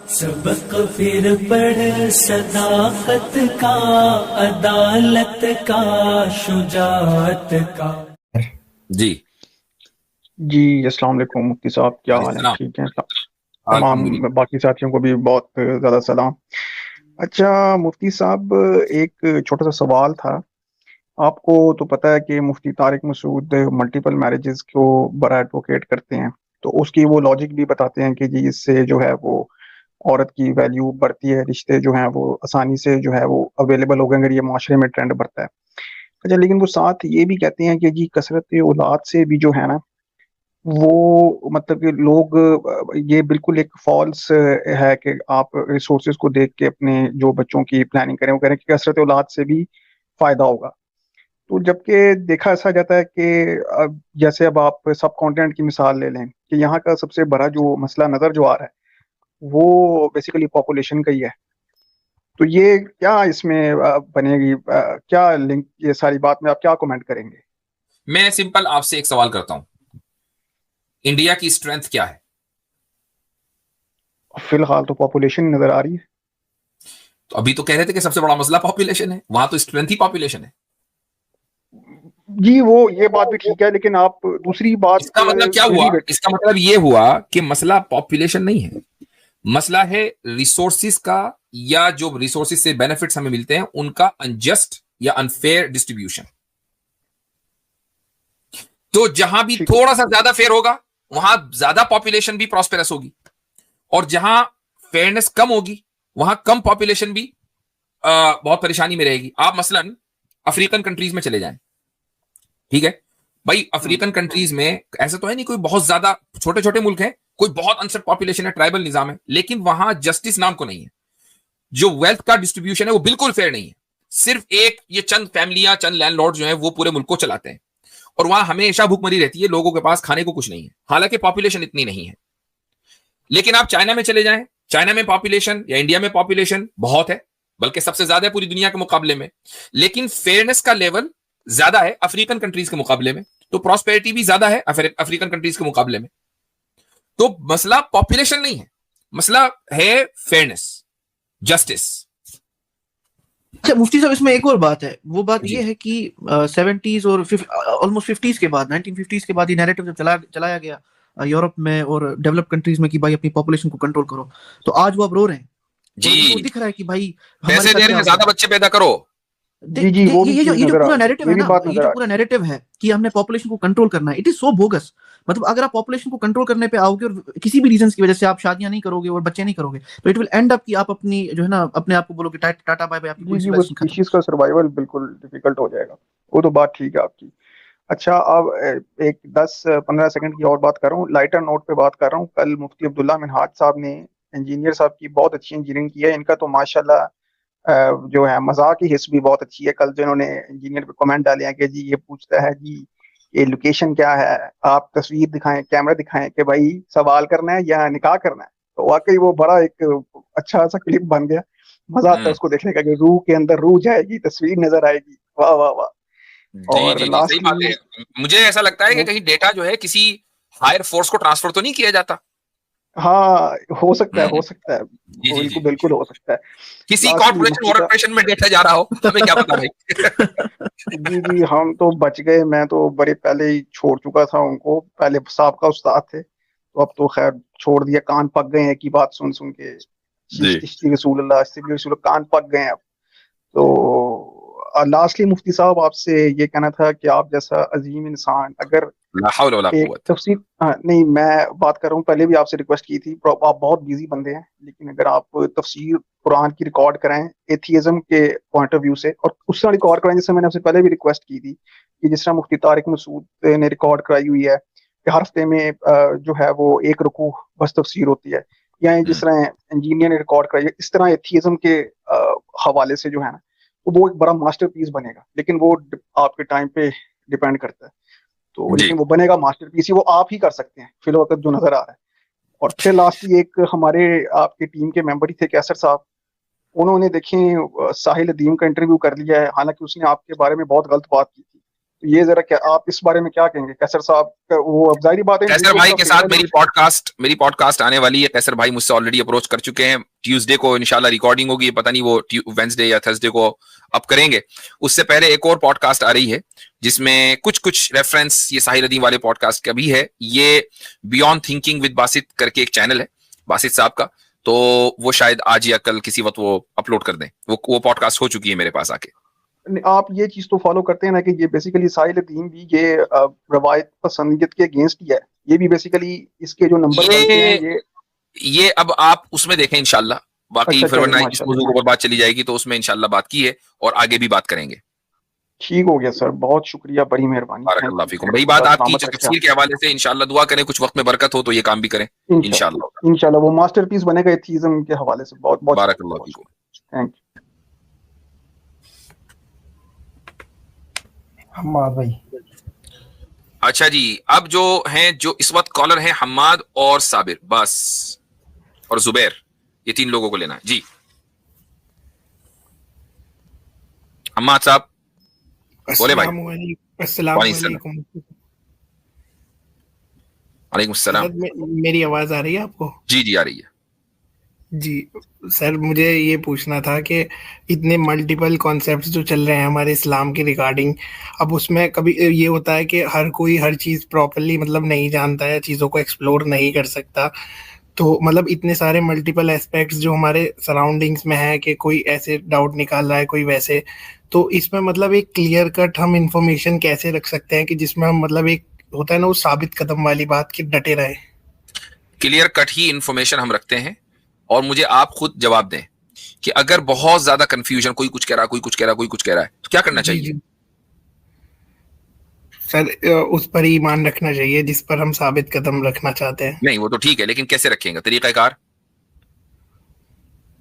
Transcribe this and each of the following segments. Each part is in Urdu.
سبق پھر پڑھ صداقت کا، عدالت کا، شجاعت کا. جی السلام علیکم مفتی صاحب، کیا حال ہے؟ السلام. ٹھیک ہیں؟ تمام الحمدللہ. باقی ساتھیوں کو بھی بہت زیادہ سلام. اچھا مفتی صاحب، ایک چھوٹا سا سوال تھا. آپ کو تو پتہ ہے کہ مفتی طارق مسعود ملٹیپل میرجز کو بڑا ایڈوکیٹ کرتے ہیں، تو اس کی وہ لاجک بھی بتاتے ہیں کہ جی اس سے جو ہے وہ عورت کی ویلیو بڑھتی ہے، رشتے جو ہیں وہ آسانی سے جو ہے وہ اویلیبل ہو گئے اگر یہ معاشرے میں ٹرینڈ بڑھتا ہے. اچھا لیکن وہ ساتھ یہ بھی کہتے ہیں کہ جی کثرت اولاد سے بھی جو ہے نا وہ مطلب کہ لوگ یہ بالکل ایک فالس ہے کہ آپ ریسورسز کو دیکھ کے اپنے جو بچوں کی پلاننگ کریں، وہ کہہ رہے ہیں کہ کثرت اولاد سے بھی فائدہ ہوگا. تو جبکہ دیکھا ایسا جاتا ہے کہ جیسے اب آپ سب کانٹیننٹ کی مثال لے لیں کہ یہاں کا سب سے بڑا جو مسئلہ نظر جو آ رہا ہے وہ بیسیکلی پاپولیشن کا ہی ہے. تو یہ کیا اس میں بنے گی، کیا لنک یہ ساری بات میں آپ کیا کمنٹ کریں گے؟ میں سمپل آپ سے ایک سوال کرتا ہوں، انڈیا کی اسٹرینتھ کیا ہے؟ فی الحال تو پاپولیشن نظر آ رہی ہے. تو ابھی تو کہہ رہے تھے کہ سب سے بڑا مسئلہ پاپولیشن ہے، وہاں تو اسٹرینتھ ہی پاپولیشن ہے. جی وہ یہ بات بھی ٹھیک ہے، لیکن آپ دوسری بات اس کا مطلب کیا ہوا؟ اس کا مطلب یہ ہوا کہ مسئلہ پاپولیشن نہیں ہے، مسئلہ ہے ریسورسز کا، یا جو ریسورسز سے بینیفٹس ہمیں ملتے ہیں ان کا انجسٹ یا انفیئر ڈسٹریبیوشن. تو جہاں بھی تھوڑا سا زیادہ فیئر ہوگا وہاں زیادہ پاپولیشن بھی پراسپیرس ہوگی، اور جہاں فیئرنس کم ہوگی وہاں کم پاپولیشن بھی بہت پریشانی میں رہے گی. آپ مثلا افریقن کنٹریز میں چلے جائیں، ٹھیک ہے بھائی، افریقن کنٹریز میں ایسا تو ہے نہیں کوئی بہت زیادہ، چھوٹے چھوٹے ملک ہیں، کوئی بہت انسٹ پاپولیشن ہے، ٹرائبل نظام ہے، لیکن وہاں جسٹس نام کو نہیں ہے. جو ویلتھ کا ڈسٹریبیوشن ہے وہ بالکل فیئر نہیں ہے. صرف ایک یہ چند فیملیاں، چند لینڈ لارڈ جو ہیں وہ پورے ملک کو چلاتے ہیں، اور وہاں ہمیشہ بھوک مری رہتی ہے، لوگوں کے پاس کھانے کو کچھ نہیں ہے، حالانکہ پاپولیشن اتنی نہیں ہے. لیکن آپ چائنا میں چلے جائیں، چائنا میں پاپولیشن یا انڈیا میں پاپولیشن بہت ہے، بلکہ سب سے زیادہ ہے پوری دنیا کے مقابلے میں، لیکن فیئرنس کا لیول زیادہ ہے افریقن کنٹریز کے مقابلے میں، تو پراسپیرٹی بھی زیادہ ہے افریقن کنٹریز کے مقابلے میں. تو مسئلہ پاپولیشن نہیں ہے، مسئلہ ہے فیئرنس، جسٹس. اچھا مفتی صاحب، اس میں ایک اور بات ہے، وہ بات یہ ہے کہ 70s اور آلموسٹ 50s کے بعد، 1950s کے بعد یہ نیریٹو جب چلایا گیا یورپ میں اور ڈیولپ کنٹریز میں کہ بھائی اپنی پاپولیشن کو کنٹرول کرو، تو آج وہ اب رو رہے ہیں. جی دکھ رہا ہے کہ بھائی پیسے دے رہے ہیں، زیادہ بچے پیدا کرو. یہ جو پورا نیریٹو ہے نا، یہ جو پورا نیریٹو ہے کہ ہم نے پاپولیشن کو کنٹرول کرنا ہے، اٹ از سو بوگس. مطلب اگر آپ پاپولیشن کو کنٹرول کرنے پہ آؤ گے اور کسی بھی ریزنس کی وجہ سے آپ شادیاں نہیں کرو گے اور بچے نہیں کرو گے، تو اٹ ول اینڈ اپ کہ آپ اپنی جو ہے نا اپنے آپ کو بولو کہ ٹاٹا بائے بائے، آپ کی پوری جی وہ civilization ختم. اسپیشیز کا سروائیول بالکل ڈیفیکلٹ ہو جائے گا، وہ تو بات ٹھیک ہے آپ کی. اچھا اب ایک 10-15 سیکنڈ کی اور بات کر رہا ہوں، لائٹر نوٹ پہ بات کر رہا ہوں. کل مفتی عبداللہ منہاج صاحب نے، انجینئر صاحب کی بہت اچھی انجینئرنگ کی ہے، ان کا تو ماشاءاللہ جو ہے مذاق کی حص بھی بہت اچھی ہے. کل جو انہوں نے انجینئر پہ کمنٹ ڈالے ہیں کہ جی یہ پوچھتا ہے جی یہ لوکیشن کیا ہے، آپ تصویر دکھائیں، کیمرہ دکھائیں کہ بھائی سوال کرنا ہے یا نکاح کرنا ہے. تو واقعی وہ بڑا ایک اچھا سا کلپ بن گیا، مزہ آتا ہے اس کو دیکھنے کا کہ روح کے اندر روح جائے گی، تصویر نظر آئے گی. واہ واہ واہ. اور جی صحیح بات ہے. مجھے ایسا لگتا ہے کہ کہیں ڈیٹا جو ہے کسی ہائر فورس کو ٹرانسفر تو نہیں کیا جاتا. ہاں ہو سکتا ہے بالکل بالکل ہو سکتا ہے. کسی کارپوریشن میں ڈیٹا جا رہا ہو، ہمیں کیا پتا بھائی. جی ہم تو بچ گئے، میں تو بڑے پہلے ہی چھوڑ چکا تھا ان کو، پہلے سابقہ استاد تھے تو اب تو خیر چھوڑ دیا، کان پک گئے ہیں کی بات سن کے. چشتی رسول اللہ کان پک گئے ہیں اب تو. لاسٹلی مفتی صاحب آپ سے یہ کہنا تھا کہ آپ جیسا عظیم انسان اگر ایک تفسیر نہیں، میں بات کر رہا ہوں، پہلے بھی آپ سے ریکویسٹ کی تھی، آپ بہت بیزی بندے ہیں، لیکن اگر آپ تفسیر قرآن کی ریکارڈ کرائیں ایتھیزم کے پوائنٹ آف ویو سے، اور اس طرح ریکارڈ کرائیں جس سے میں نے آپ سے پہلے بھی ریکویسٹ کی تھی کہ جس طرح مفتی طارق مسعود نے ریکارڈ کرائی ہوئی ہے کہ ہر ہفتے میں جو ہے وہ ایک رکوع بس تفسیر ہوتی ہے، یا جس طرح انجینئر نے ریکارڈ کرائی ہے، اس طرح ایتھیزم کے حوالے سے جو ہے نا وہ ایک بڑا ماسٹر پیس بنے گا، لیکن وہ آپ کے ٹائم پہ ڈیپینڈ کرتا ہے. تو لیکن وہ بنے گا ماسٹر پیس ہی، وہ آپ ہی کر سکتے ہیں فی الوقت جو نظر آ رہا ہے. اور پھر لاسٹلی ایک ہمارے آپ کے ٹیم کے ممبر ہی تھے کیسر صاحب، انہوں نے دیکھیں ساحل ادیم کا انٹرویو کر لیا ہے، حالانکہ اس نے آپ کے بارے میں بہت غلط بات کی تھی. یہ ذرا کیا آپ اس بارے میں کیا کہیں گے کیسر صاحب؟ وہ ظاہری بات ہے کیسر بھائی کے ساتھ میری پوڈ کاسٹ آنے والی ہے. کیسر بھائی مجھ سے آلریڈی اپروچ کر چکے ہیں. ٹیوزڈے کو انشاءاللہ ریکارڈنگ ہوگی, پتہ نہیں وہ وینسڈے یا تھرسڈے کو اپ کریں گے. اس سے پہلے ایک اور پوڈ کاسٹ آ رہی ہے جس میں کچھ ریفرنس یہ ساحل ندیم والے پوڈ کاسٹ کا بھی ہے. یہ بیونڈ تھنکنگ ود باسط کر کے ایک چینل ہے باسط صاحب کا, تو وہ شاید آج یا کل کسی وقت وہ اپلوڈ کر دیں. وہ پوڈ کاسٹ ہو چکی ہے میرے پاس آ کے. آپ یہ چیز تو فالو کرتے ہیں نا کہ یہ بیسیکلی ساحل دین بھی یہ روایت پسندیت کے اگینسٹ ہی ہے. یہ بھی بیسیکلی اس کے جو نمبر ہیں یہ اب آپ اس میں دیکھیں انشاءاللہ. باقی پھر ورنہ اس موضوع کے اوپر بات چلی جائے گی تو اس میں انشاءاللہ بات کی ہے اور آگے بھی بات کریں گے. ٹھیک ہو گیا سر, بہت شکریہ, بڑی مہربانی. بارک اللہ فیکم. بھائی بات آپ کی تفسیر کے حوالے سے انشاءاللہ دعا کریں کچھ وقت میں برکت ہو تو یہ کام بھی کریں انشاءاللہ. وہ ماسٹر پیس بنے گا ایتھیزم کے حوالے سے. بہت بہت بارک اللہ فیکم. Thank you. حماد بھائی. اچھا جی, اب جو ہیں جو اس وقت کالر ہیں حماد اور صابر بس اور زبیر, یہ 3 لوگوں کو لینا ہے جی. حماد صاحب بولے بھائی. السلام علیکم. وعلیکم السلام. میری آواز آ رہی ہے آپ کو؟ جی آ رہی ہے. جی سر, مجھے یہ پوچھنا تھا کہ اتنے ملٹیپل کانسیپٹس جو چل رہے ہیں ہمارے اسلام کے ریگارڈنگ, اب اس میں کبھی یہ ہوتا ہے کہ ہر کوئی ہر چیز پراپرلی مطلب نہیں جانتا ہے, چیزوں کو ایکسپلور نہیں کر سکتا. تو مطلب اتنے سارے ملٹیپل اسپیکٹس جو ہمارے سراؤنڈنگس میں ہے کہ کوئی ایسے ڈاؤٹ نکال رہا ہے کوئی ویسے, تو اس میں مطلب ایک کلیئر کٹ ہم انفارمیشن کیسے رکھ سکتے ہیں کہ جس میں ہم مطلب ایک ہوتا ہے نا وہ ثابت قدم والی بات کہ ڈٹے رہے. کلیئر کٹ ہی انفارمیشن ہم رکھتے ہیں اور مجھے آپ خود جواب دیں کہ اگر بہت زیادہ کنفیوژن, کوئی کچھ کہہ رہا کوئی کچھ کہہ رہا ہے تو کیا کرنا چاہیے؟ سر اس پر ایمان رکھنا چاہیے جس پر ہم ثابت قدم رکھنا چاہتے ہیں. نہیں وہ تو ٹھیک ہے, لیکن کیسے رکھیں گے, طریقہ کار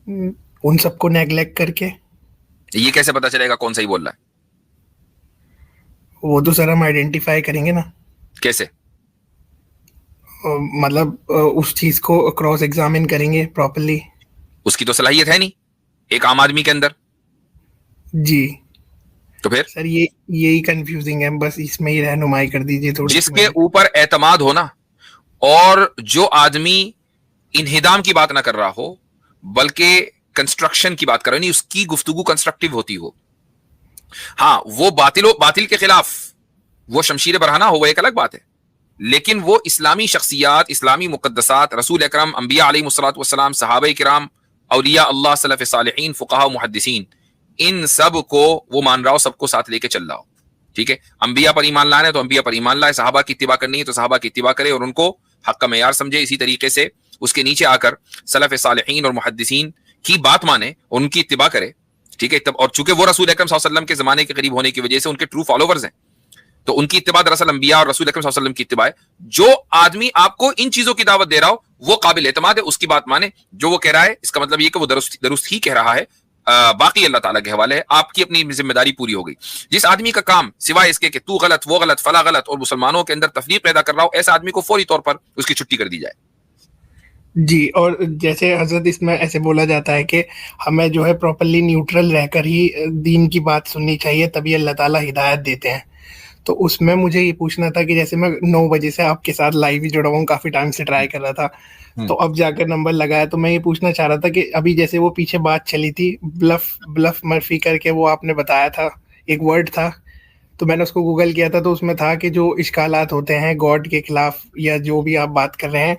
ان سب کو نیگلیکٹ کر کے. یہ کیسے پتا چلے گا کون صحیح بول رہا ہے؟ وہ تو سر ہم آئیڈینٹیفائی کریں گے نا. کیسے؟ مطلب اس چیز کو کراس ایگزامن کریں گے پراپرلی. اس کی تو صلاحیت ہے نہیں ایک عام آدمی کے اندر. جی تو پھر سر یہی کنفیوزنگ ہے, بس اس میں ہی رہنمائی کر دیجیے تھوڑی. جس کے اوپر اعتماد ہونا, اور جو آدمی انہدام کی بات نہ کر رہا ہو بلکہ کنسٹرکشن کی بات کر رہا ہو, نہیں اس کی گفتگو کنسٹرکٹیو ہوتی ہو. ہاں وہ باطل کے خلاف وہ شمشیر برہنہ ہو, وہ ایک الگ بات ہے, لیکن وہ اسلامی شخصیات, اسلامی مقدسات, رسول اکرم, انبیاء علیہ الصلوۃ والسلام, صحابہ کرام, اولیاء اللہ, سلف صالحین, فقہاء, محدثین, ان سب کو وہ مان رہا ہو, سب کو ساتھ لے کے چل رہا ہو. ٹھیک ہے, انبیاء پر ایمان لانا ہے تو انبیاء پر ایمان لائے, صحابہ کی اتباع کرنی ہے تو صحابہ کی اتباع کرے اور ان کو حق کا معیار سمجھے. اسی طریقے سے اس کے نیچے آ کر سلف صالحین اور محدثین کی بات مانے, ان کی اتباع کرے. ٹھیک ہے, اور چونکہ وہ رسول اکرم صلی اللہ علیہ وسلم کے زمانے کے قریب ہونے کی وجہ سے ان کے ٹرو فالوورز ہیں, تو ان کی اتباع دراصل انبیاء اور رسول اکرم صلی اللہ علیہ وسلم کی اتباع ہے. جو آدمی آپ کو ان چیزوں کی دعوت دے رہا ہو وہ قابل اعتماد ہے, اس کی بات مانے. جو وہ کہہ رہا ہے اس کا مطلب یہ کہ وہ درست ہی کہہ رہا ہے, باقی اللہ تعالیٰ کے حوالے ہے. آپ کی اپنی ذمہ داری پوری ہو گئی. جس آدمی کا کام سوائے اس کے کہ تو غلط, وہ غلط, فلاں غلط, اور مسلمانوں کے اندر تفریق پیدا کر رہا ہو, ایسا آدمی کو فوری طور پر اس کی چھٹی کر دی جائے. جی, اور جیسے حضرت اس میں ایسے بولا جاتا ہے کہ ہمیں جو ہے پراپرلی نیوٹرل رہ کر ہی دین کی بات سننی چاہیے, تبھی اللہ تعالیٰ ہدایت دیتے ہیں. تو اس میں مجھے یہ پوچھنا تھا کہ جیسے میں 9 بجے سے آپ کے ساتھ لائیو ہی جڑا ہوں, کافی ٹائم سے ٹرائی کر رہا تھا, تو اب جا کر نمبر لگایا, تو میں یہ پوچھنا چاہ رہا تھا کہ ابھی جیسے وہ پیچھے بات چلی تھی بلف مرفی کر کے, وہ آپ نے بتایا تھا ایک ورڈ تھا, تو میں نے اس کو گوگل کیا تھا, تو اس میں تھا کہ جو اشکالات ہوتے ہیں گاڈ کے خلاف یا جو بھی آپ بات کر رہے ہیں,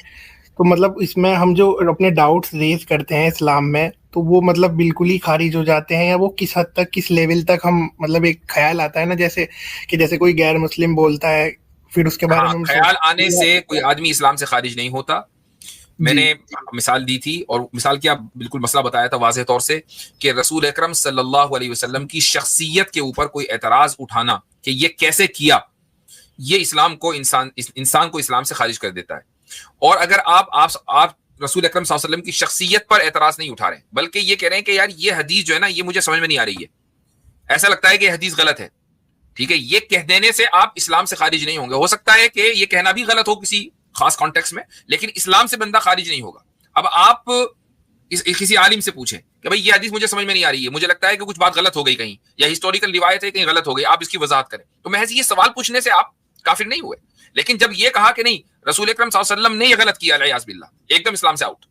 تو مطلب اس میں ہم جو اپنے ڈاؤٹس ریز کرتے ہیں اسلام میں, تو وہ مطلب بالکل ہی خارج ہو جاتے ہیں, یا وہ کس حد تک, کس لیول تک ہم مطلب ایک خیال آتا ہے نا, جیسے کوئی غیر مسلم بولتا ہے پھر اس کے بارے میں خیال آنے سے کوئی آدمی اسلام سے خارج نہیں ہوتا. میں نے مثال دی تھی, اور مثال کیا بالکل مسئلہ بتایا تھا واضح طور سے, کہ رسول اکرم صلی اللہ علیہ وسلم کی شخصیت کے اوپر کوئی اعتراض اٹھانا کہ یہ کیسے کیا, یہ انسان کو اسلام سے خارج کر دیتا ہے. اور اگر آپ رسول اکرم صلی اللہ علیہ وسلم کی شخصیت پر اعتراض نہیں اٹھا رہے, بلکہ یہ کہہ رہے ہیں کہ یار یہ حدیث جو ہے نا یہ مجھے سمجھ میں نہیں آ رہی ہے, ایسا لگتا ہے کہ یہ حدیث غلط ہے. ٹھیک ہے, یہ کہہ دینے سے آپ اسلام سے خارج نہیں ہوں گے. ہو سکتا ہے کہ یہ کہنا بھی غلط ہو کسی خاص کانٹیکس میں, لیکن اسلام سے بندہ خارج نہیں ہوگا. اب آپ کسی عالم سے پوچھیں کہ بھائی یہ حدیث مجھے سمجھ میں نہیں آ رہی ہے, مجھے لگتا ہے کہ کچھ بات غلط ہو گئی کہیں, یا ہسٹوریکل روایت ہے کہیں غلط ہو گئی, آپ اس کی وضاحت کریں. تو محض یہ سوال پوچھنے سے آپ کافر نہیں ہوئے. لیکن جب یہ کہا کہ نہیں رسول اکرم صلی اللہ علیہ وسلم نے یہ غلط کیا الیاذ باللہ, ایک دم اسلام سے آؤٹ.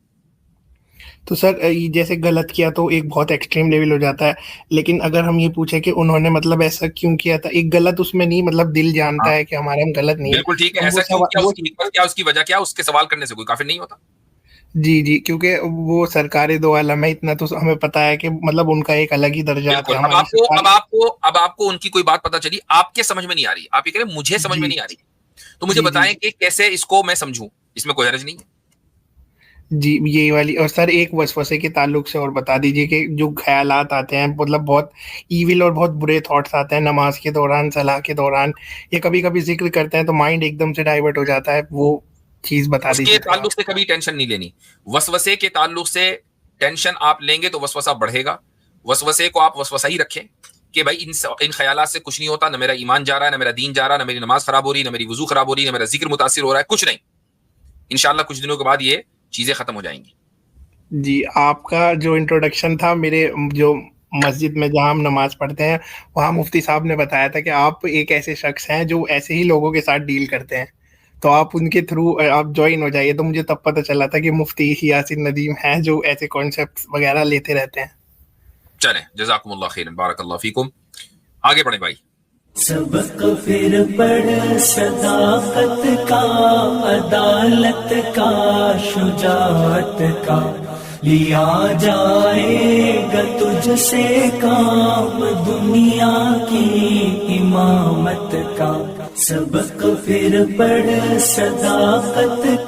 تو سر جیسے غلط کیا تو ایک بہت ایکسٹریم لیول ہو جاتا ہے, لیکن اگر ہم یہ پوچھیں کہ انہوں نے مطلب ایسا کیوں کیا تھا, ایک غلط اس میں نہیں, مطلب دل جانتا ہے کہ ہمارا ہم غلط نہیں ہے. بالکل ٹھیک ہے, ایسا کیوں کیا, اس کی حکمت کیا, اس کی وجہ کیا, اس کے سوال کرنے سے کوئی کافر نہیں ہوتا. جی کیونکہ وہ سرکار دو عالم ہے, اتنا تو ہمیں پتا ہے کہ مطلب ان کا ایک الگ ہی درجہ ہے. اب آپ کو ان کی کوئی بات پتا چلی, آپ کے سمجھ میں نہیں آ رہی, آپ یہ کہہ رہے مجھے سمجھ میں نہیں آ رہی, تو مجھے بتائیں کہ کیسے اس کو میں سمجھوں, اس میں کوئی حرج نہیں ہے. جی یہی والی. اور سر ایک وسوسے کے تعلق سے اور بتا دیجیے کہ جو خیالات آتے ہیں, مطلب بہت ایول اور بہت برے تھاٹس آتے ہیں نماز کے دوران, صلاح کے دوران, یا کبھی کبھی ذکر کرتے ہیں تو مائنڈ ایک دم سے ڈائیورٹ ہو جاتا ہے, وہ چیز بتا دیجیے. اس کے تعلق سے کبھی ٹینشن نہیں لینی. وسوسے کے تعلق سے ٹینشن آپ لیں گے تو وسوسہ بڑھے گا. وسوسے کو آپ وسوسہ ہی رکھیں کہ بھائی ان خیالات سے کچھ نہیں ہوتا, نہ میرا ایمان جا رہا ہے, نہ میرا دین جا رہا ہے, نہ میری نماز خراب ہو رہی ہے, نہ میری وضو خراب ہو رہی ہے, نہ میرا ذکر متاثر ہو رہا ہے, کچھ نہیں. انشاءاللہ کچھ دنوں کے بعد یہ چیزیں ختم ہو جائیں گی. جی آپ کا جو انٹروڈکشن تھا, میرے جو مسجد میں جہاں ہم نماز پڑھتے ہیں وہاں مفتی صاحب نے بتایا تھا کہ آپ ایک ایسے شخص ہیں جو ایسے ہی لوگوں کے ساتھ ڈیل کرتے ہیں, تو آپ ان کے تھرو آپ جوائن ہو جائیے. تو مجھے تب پتہ چلا تھا کہ مفتی یاسین ندیم ہیں جو ایسے کانسیپٹ وغیرہ لیتے رہتے ہیں. چلیں جزاکم اللہ خیر, بارک اللہ فیکم. آگے بڑھیں بھائی. سبق پھر پڑھ صداقت کا, عدالت کا, شجاعت کا, لیا جائے گا تجھ سے کام دنیا کی امامت کا. سبق پھر پڑھ صداقت